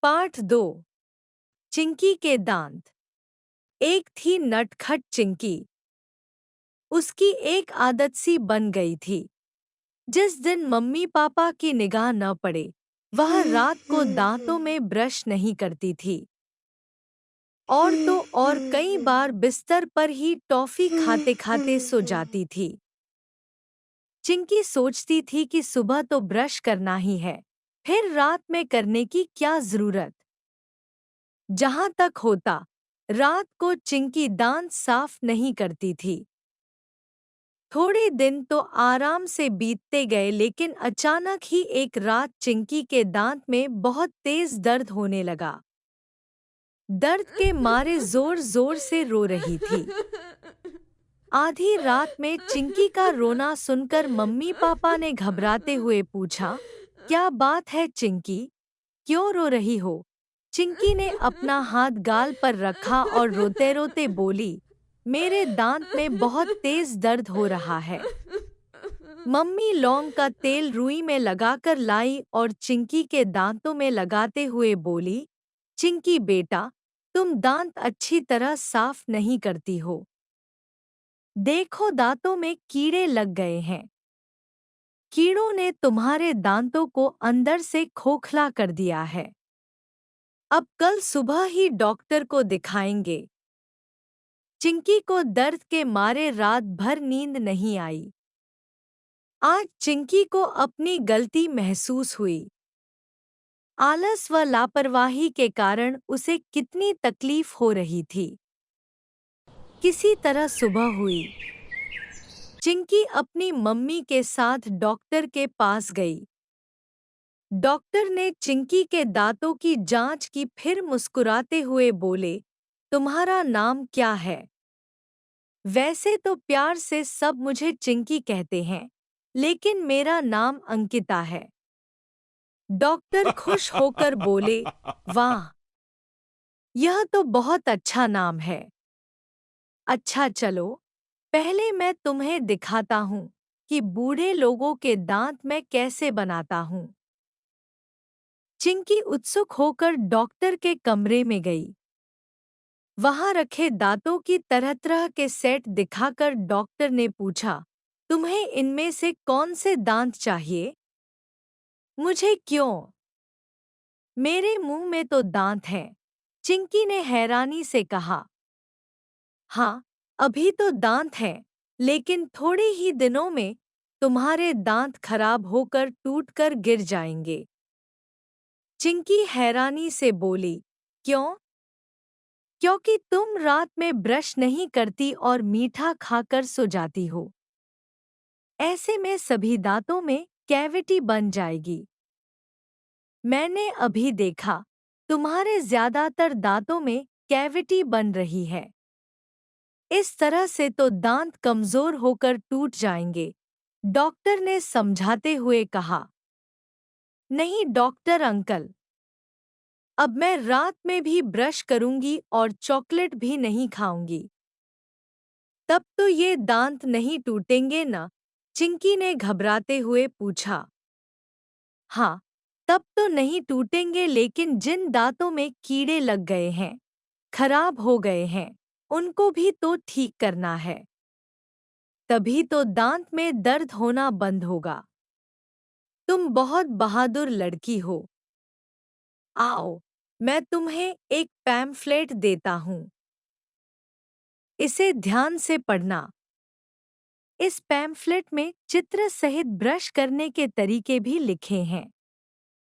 पाठ 2। चिंकी के दांत। एक थी नटखट चिंकी। उसकी एक आदत सी बन गई थी। जिस दिन मम्मी पापा की निगाह न पड़े, वह रात को दांतों में ब्रश नहीं करती थी। और तो और कई बार बिस्तर पर ही टॉफी खाते खाते सो जाती थी। चिंकी सोचती थी कि सुबह तो ब्रश करना ही है, फिर रात में करने की क्या जरूरत। जहां तक होता, रात को चिंकी दांत साफ नहीं करती थी। थोड़े दिन तो आराम से बीतते गए, लेकिन अचानक ही एक रात चिंकी के दांत में बहुत तेज दर्द होने लगा। दर्द के मारे जोर जोर से रो रही थी। आधी रात में चिंकी का रोना सुनकर मम्मी पापा ने घबराते हुए पूछा, क्या बात है चिंकी, क्यों रो रही हो? चिंकी ने अपना हाथ गाल पर रखा और रोते रोते बोली, मेरे दांत में बहुत तेज दर्द हो रहा है। मम्मी लौंग का तेल रुई में लगाकर लाई और चिंकी के दांतों में लगाते हुए बोली, चिंकी बेटा, तुम दांत अच्छी तरह साफ नहीं करती हो। देखो दांतों में कीड़े लग गए हैं। कीड़ों ने तुम्हारे दांतों को अंदर से खोखला कर दिया है। अब कल सुबह ही डॉक्टर को दिखाएंगे। चिंकी को दर्द के मारे रात भर नींद नहीं आई। आज चिंकी को अपनी गलती महसूस हुई। आलस व लापरवाही के कारण उसे कितनी तकलीफ हो रही थी। किसी तरह सुबह हुई। चिंकी अपनी मम्मी के साथ डॉक्टर के पास गई। डॉक्टर ने चिंकी के दांतों की जांच की, फिर मुस्कुराते हुए बोले, तुम्हारा नाम क्या है? वैसे तो प्यार से सब मुझे चिंकी कहते हैं, लेकिन मेरा नाम अंकिता है। डॉक्टर खुश होकर बोले, वाह, यह तो बहुत अच्छा नाम है। अच्छा चलो, पहले मैं तुम्हें दिखाता हूँ कि बूढ़े लोगों के दांत मैं कैसे बनाता हूँ। चिंकी उत्सुक होकर डॉक्टर के कमरे में गई। वहां रखे दांतों की तरह तरह के सेट दिखाकर डॉक्टर ने पूछा, तुम्हें इनमें से कौन से दांत चाहिए? मुझे क्यों? मेरे मुंह में तो दांत हैं। चिंकी ने हैरानी से कहा। हाँ, अभी तो दांत हैं, लेकिन थोड़े ही दिनों में तुम्हारे दांत खराब होकर टूटकर गिर जाएंगे। चिंकी हैरानी से बोली, क्यों? क्योंकि तुम रात में ब्रश नहीं करती और मीठा खाकर सो जाती हो। ऐसे में सभी दांतों में कैविटी बन जाएगी। मैंने अभी देखा, तुम्हारे ज्यादातर दांतों में कैविटी बन रही है। इस तरह से तो दांत कमजोर होकर टूट जाएंगे, डॉक्टर ने समझाते हुए कहा। नहीं डॉक्टर अंकल, अब मैं रात में भी ब्रश करूंगी और चॉकलेट भी नहीं खाऊंगी। तब तो ये दांत नहीं टूटेंगे ना? चिंकी ने घबराते हुए पूछा। हाँ, तब तो नहीं टूटेंगे, लेकिन जिन दांतों में कीड़े लग गए हैं, खराब हो गए हैं, उनको भी तो ठीक करना है। तभी तो दांत में दर्द होना बंद होगा। तुम बहुत बहादुर लड़की हो। आओ, मैं तुम्हें एक पैम्फलेट देता हूँ। इसे ध्यान से पढ़ना। इस पैम्फलेट में चित्र सहित ब्रश करने के तरीके भी लिखे हैं।